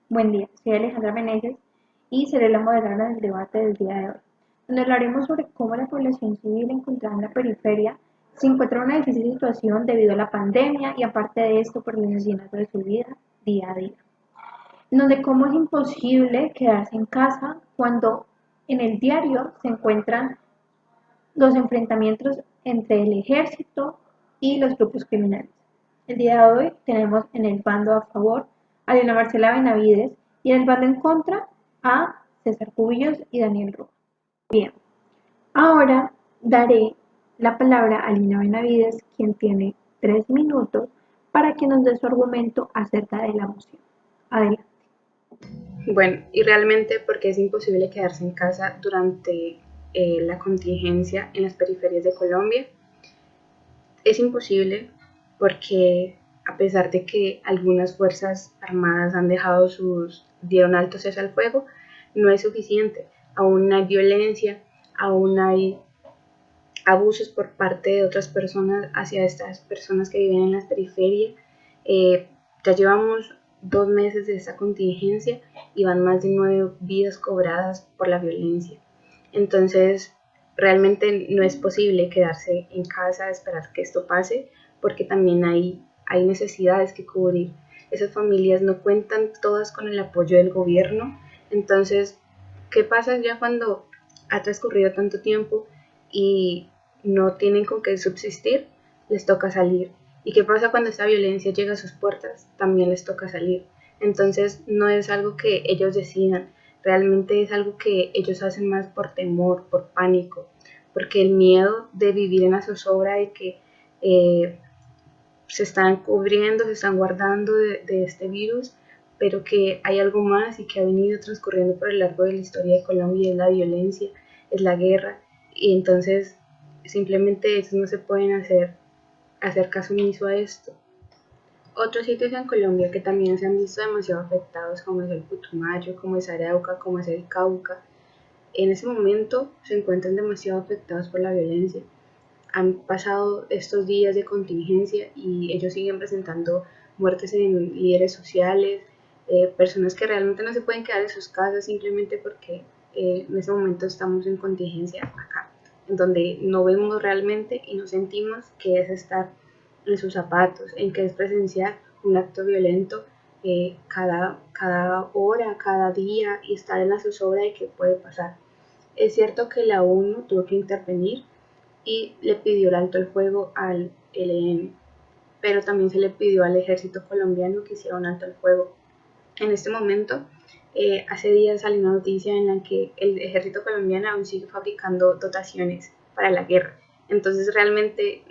Buen día, soy Alejandra Meneses y seré la moderadora del debate del día de hoy, donde hablaremos sobre cómo la población civil encontrada en la periferia se encuentra en una difícil situación debido a la pandemia y aparte de esto por el asesinato de su vida día a día, en donde cómo es imposible quedarse en casa cuando en el diario se encuentran los enfrentamientos entre el ejército y los grupos criminales. El día de hoy tenemos en el bando a favor a Diana Marcela Benavides y en el bando en contra a César Cubillos y Daniel Rojas. Bien, ahora daré la palabra a Lina Benavides, quien tiene 3 minutos para que nos dé su argumento acerca de la moción. Adelante. Bueno, y realmente porque es imposible quedarse en casa durante la contingencia en las periferias de Colombia. Es imposible porque a pesar de que algunas fuerzas armadas dieron alto cese al fuego, no es suficiente. Aún hay violencia, aún hay abusos por parte de otras personas hacia estas personas que viven en las periferias. Ya llevamos 2 meses de esta contingencia y van más de 9 vidas cobradas por la violencia. Entonces, realmente no es posible quedarse en casa a esperar que esto pase, porque también hay necesidades que cubrir. Esas familias no cuentan todas con el apoyo del gobierno. Entonces, ¿qué pasa ya cuando ha transcurrido tanto tiempo y no tienen con qué subsistir? Les toca salir. ¿Y qué pasa cuando esta violencia llega a sus puertas? También les toca salir. Entonces no es algo que ellos decidan, realmente es algo que ellos hacen más por temor, por pánico, porque el miedo de vivir en la zozobra de que se están cubriendo, se están guardando de este virus, pero que hay algo más y que ha venido transcurriendo por el largo de la historia de Colombia, es la violencia, es la guerra, y entonces simplemente ellos no se pueden hacer caso omiso a esto. Otros sitios en Colombia que también se han visto demasiado afectados, como es el Putumayo, como es Arauca, como es el Cauca, en ese momento se encuentran demasiado afectados por la violencia. Han pasado estos días de contingencia y ellos siguen presentando muertes en líderes sociales, personas que realmente no se pueden quedar en sus casas simplemente porque en ese momento estamos en contingencia acá, en donde no vemos realmente y no sentimos que es estar en sus zapatos, en que es presenciar un acto violento cada hora, cada día y estar en la zozobra de qué puede pasar. Es cierto que la ONU tuvo que intervenir y le pidió el alto el fuego al ELN, pero también se le pidió al ejército colombiano que hiciera un alto el fuego. En este momento, hace días salió una noticia en la que el ejército colombiano aún sigue fabricando dotaciones para la guerra. Entonces realmente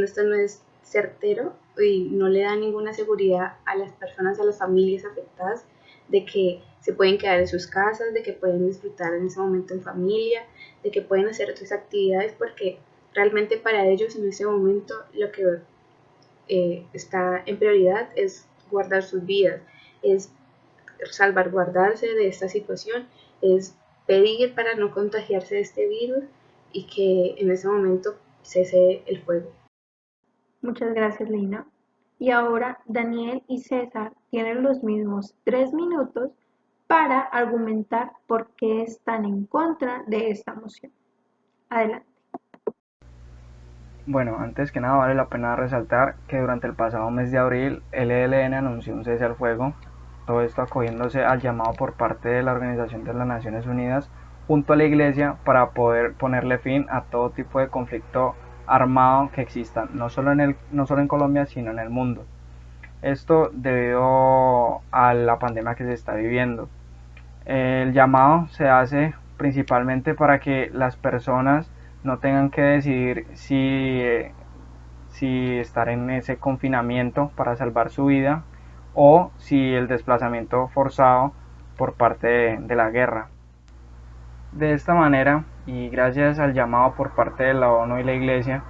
esto no es certero y no le da ninguna seguridad a las personas, a las familias afectadas de que se pueden quedar en sus casas, de que pueden disfrutar en ese momento en familia, de que pueden hacer otras actividades, porque realmente para ellos en ese momento lo que está en prioridad es guardar sus vidas, es salvaguardarse de esta situación, es pedir para no contagiarse de este virus y que en ese momento cese el fuego. Muchas gracias, Lina. Y ahora Daniel y César tienen los mismos 3 minutos para argumentar por qué están en contra de esta moción. Adelante. Bueno, antes que nada vale la pena resaltar que durante el pasado mes de abril el ELN anunció un cese al fuego, todo esto acogiéndose al llamado por parte de la Organización de las Naciones Unidas junto a la Iglesia para poder ponerle fin a todo tipo de conflicto armado que exista, no solo en Colombia, sino en el mundo. Esto debido a la pandemia que se está viviendo. El llamado se hace principalmente para que las personas no tengan que decidir si estar en ese confinamiento para salvar su vida o si el desplazamiento forzado por parte de la guerra. De esta manera, y gracias al llamado por parte de la ONU y la Iglesia,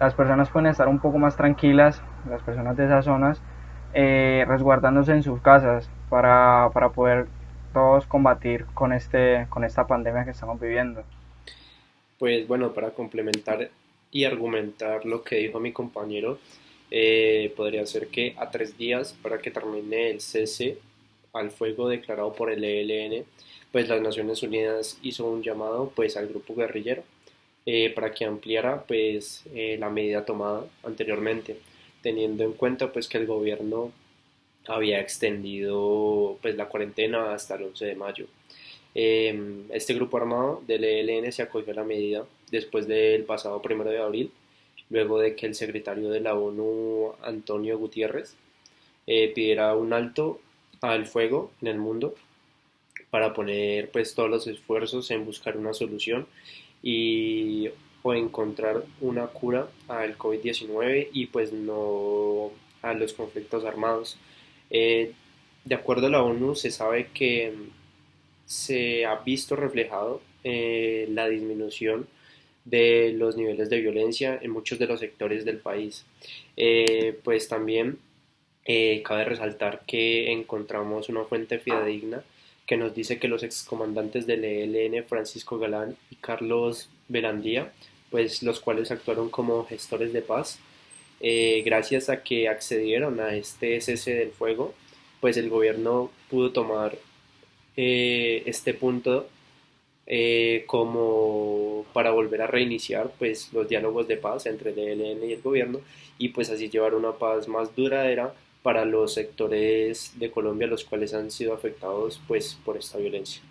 las personas pueden estar un poco más tranquilas, las personas de esas zonas, resguardándose en sus casas para poder todos combatir con esta pandemia que estamos viviendo. Pues bueno, para complementar y argumentar lo que dijo mi compañero, podría ser que a 3 días para que termine el cese al fuego declarado por el ELN, pues las Naciones Unidas hizo un llamado pues al grupo guerrillero para que ampliara pues la medida tomada anteriormente, teniendo en cuenta pues que el gobierno había extendido pues la cuarentena hasta el 11 de mayo. Este grupo armado del ELN se acogió a la medida después del pasado 1 de abril, luego de que el secretario de la ONU, Antonio Gutiérrez, pidiera un alto al fuego en el mundo para poner pues todos los esfuerzos en buscar una solución y o encontrar una cura al COVID-19 y pues no a los conflictos armados. De acuerdo a la ONU se sabe que se ha visto reflejado la disminución de los niveles de violencia en muchos de los sectores del país. Pues también cabe resaltar que encontramos una fuente fidedigna que nos dice que los excomandantes del ELN, Francisco Galán y Carlos Velandía, pues los cuales actuaron como gestores de paz, gracias a que accedieron a este cese del fuego, pues el gobierno pudo tomar este punto como para volver a reiniciar pues los diálogos de paz entre el ELN y el gobierno y pues así llevar una paz más duradera para los sectores de Colombia los cuales han sido afectados pues por esta violencia.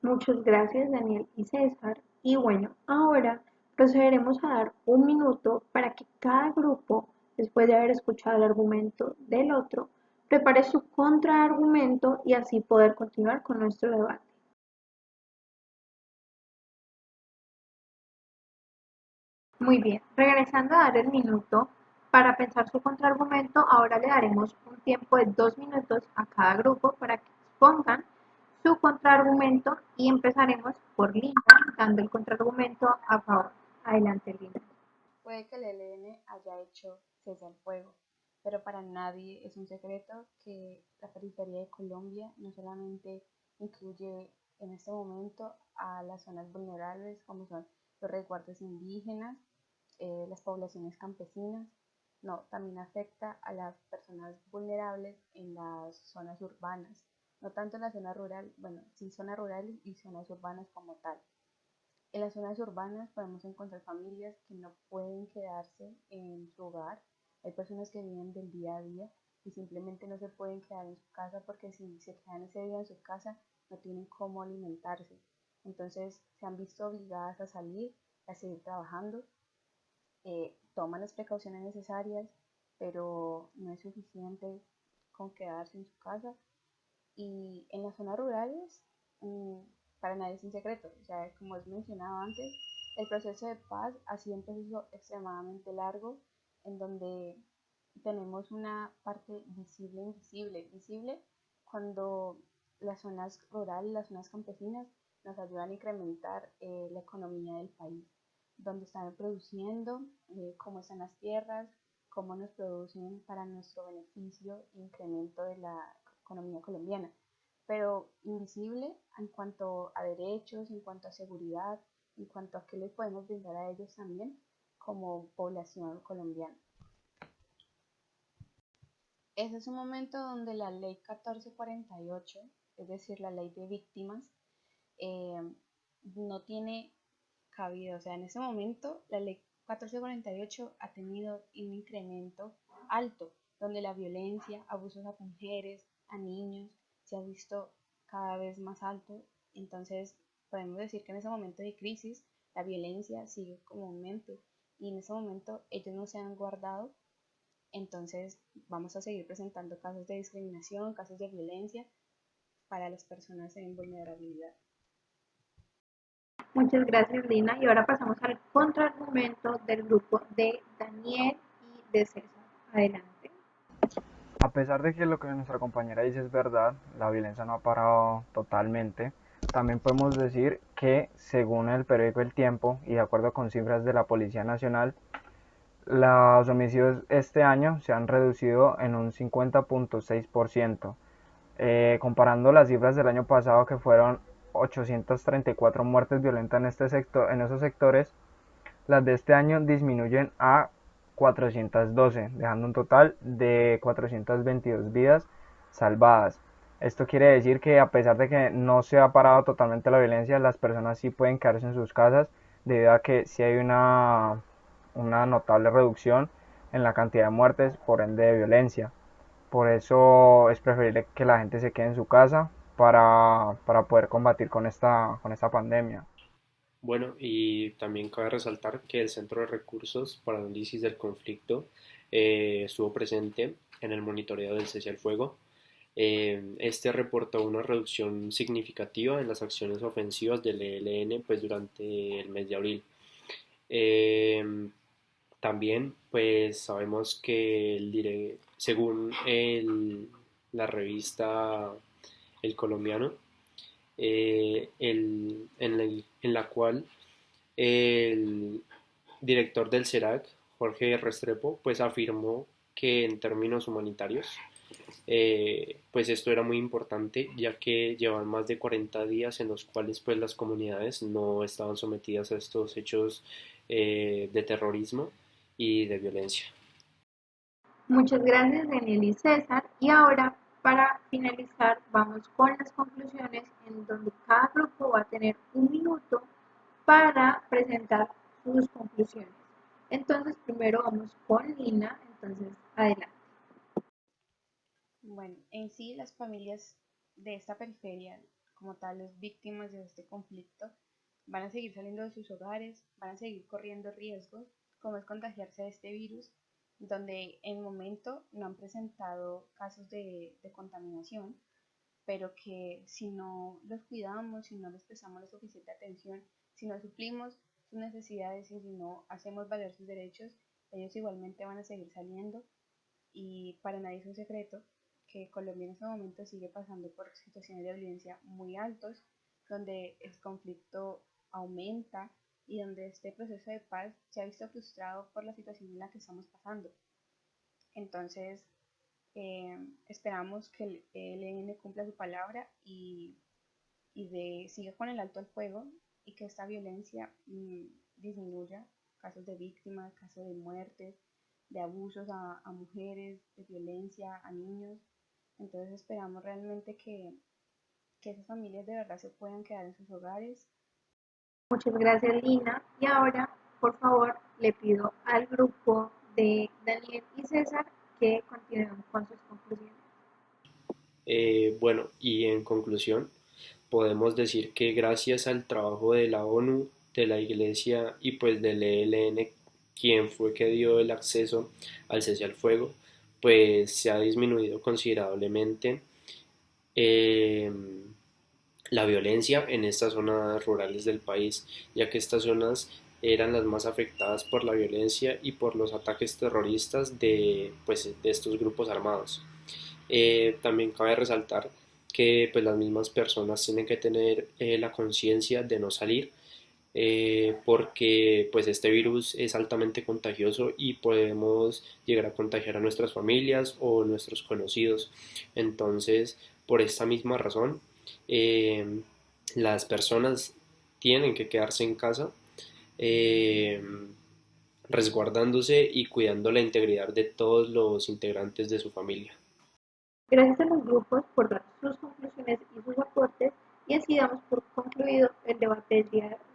Muchas gracias Daniel y César. Y bueno, ahora procederemos a dar un minuto para que cada grupo, después de haber escuchado el argumento del otro, prepare su contraargumento y así poder continuar con nuestro debate. Muy bien, regresando a dar el minuto para pensar su contraargumento, ahora le daremos un tiempo de 2 minutos a cada grupo para que expongan su contraargumento y empezaremos por Linda, dando el contraargumento a favor. Adelante, Linda. Puede que el ELN haya hecho cese al fuego, pero para nadie es un secreto que la periferia de Colombia no solamente incluye en este momento a las zonas vulnerables como son los resguardos indígenas, las poblaciones campesinas, no, también afecta a las personas vulnerables en las zonas urbanas, no tanto en la zona rural, bueno, sí zonas rurales y zonas urbanas como tal. En las zonas urbanas podemos encontrar familias que no pueden quedarse en su hogar. Hay personas que viven del día a día y simplemente no se pueden quedar en su casa porque si se quedan ese día en su casa no tienen cómo alimentarse. Entonces se han visto obligadas a salir, a seguir trabajando, toman las precauciones necesarias, pero no es suficiente con quedarse en su casa. Y en las zonas rurales, mmm, para nadie es un secreto, o sea, como es mencionado antes, el proceso de paz ha sido un proceso extremadamente largo en donde tenemos una parte visible e invisible. Visible cuando las zonas rurales, las zonas campesinas nos ayudan a incrementar la economía del país, donde están produciendo, cómo están las tierras, cómo nos producen para nuestro beneficio e incremento de la economía colombiana, pero invisible en cuanto a derechos, en cuanto a seguridad, en cuanto a qué les podemos brindar a ellos también como población colombiana. Ese es un momento donde la ley 1448, es decir, la ley de víctimas, eh, no tiene cabida. O sea, en ese momento la ley 1448 ha tenido un incremento alto, donde la violencia, abusos a mujeres, a niños, se ha visto cada vez más alto. Entonces, podemos decir que en ese momento de crisis, la violencia sigue como aumento y en ese momento ellos no se han guardado. Entonces, vamos a seguir presentando casos de discriminación, casos de violencia para las personas en vulnerabilidad. Muchas gracias, Lina. Y ahora pasamos al contraargumento del grupo de Daniel y de César. Adelante. A pesar de que lo que nuestra compañera dice es verdad, la violencia no ha parado totalmente, también podemos decir que según el periódico El Tiempo y de acuerdo con cifras de la Policía Nacional, los homicidios este año se han reducido en un 50.6%, comparando las cifras del año pasado que fueron 834 muertes violentas en este sector, en esos sectores. Las de este año disminuyen a 412, dejando un total de 422 vidas salvadas. Esto quiere decir que a pesar de que no se ha parado totalmente la violencia, las personas sí pueden quedarse en sus casas debido a que sí hay una notable reducción en la cantidad de muertes, por ende de violencia. Por eso es preferible que la gente se quede en su casa para poder combatir con esta pandemia. Bueno, y también cabe resaltar que el Centro de Recursos para Análisis del Conflicto estuvo presente en el monitoreo del cese al fuego. Este reportó una reducción significativa en las acciones ofensivas del ELN pues, durante el mes de abril. Eh, También pues sabemos que según la revista El Colombiano, en la cual el director del CERAC, Jorge Restrepo, pues afirmó que en términos humanitarios, pues esto era muy importante, ya que llevan más de 40 días en los cuales pues las comunidades no estaban sometidas a estos hechos de terrorismo y de violencia. Muchas gracias, Daniel y César. Y ahora, para finalizar, vamos con las conclusiones en donde cada grupo va a tener 1 minuto para presentar sus conclusiones. Entonces, primero vamos con Lina. Entonces, adelante. Bueno, en sí las familias de esta periferia, como tal, las víctimas de este conflicto, van a seguir saliendo de sus hogares, van a seguir corriendo riesgos, como es contagiarse de este virus, donde en el momento no han presentado casos de contaminación, pero que si no los cuidamos, si no les prestamos la suficiente atención, si no suplimos sus necesidades y si no hacemos valer sus derechos, ellos igualmente van a seguir saliendo y para nadie es un secreto que Colombia en este momento sigue pasando por situaciones de violencia muy altos, donde el conflicto aumenta y donde este proceso de paz se ha visto frustrado por la situación en la que estamos pasando. Entonces, esperamos que el ELN cumpla su palabra y siga con el alto al fuego y que esta violencia disminuya casos de víctimas, casos de muertes, de abusos a mujeres, de violencia a niños. Entonces esperamos realmente que esas familias de verdad se puedan quedar en sus hogares. Muchas gracias, Lina. Y ahora, por favor, le pido al grupo de Daniel y César que continúen con sus conclusiones. Bueno, y en conclusión, podemos decir que gracias al trabajo de la ONU, de la Iglesia y pues del ELN, quien fue que dio el acceso al cese al fuego, pues se ha disminuido considerablemente eh, la violencia en estas zonas rurales del país, ya que estas zonas eran las más afectadas por la violencia y por los ataques terroristas pues, de estos grupos armados. También cabe resaltar que pues, las mismas personas tienen que tener la conciencia de no salir porque pues este virus es altamente contagioso y podemos llegar a contagiar a nuestras familias o nuestros conocidos. Entonces, por esta misma razón, eh, las personas tienen que quedarse en casa eh, resguardándose y cuidando la integridad de todos los integrantes de su familia. Gracias a los grupos por dar sus conclusiones y sus aportes y así damos por concluido el debate del día de hoy.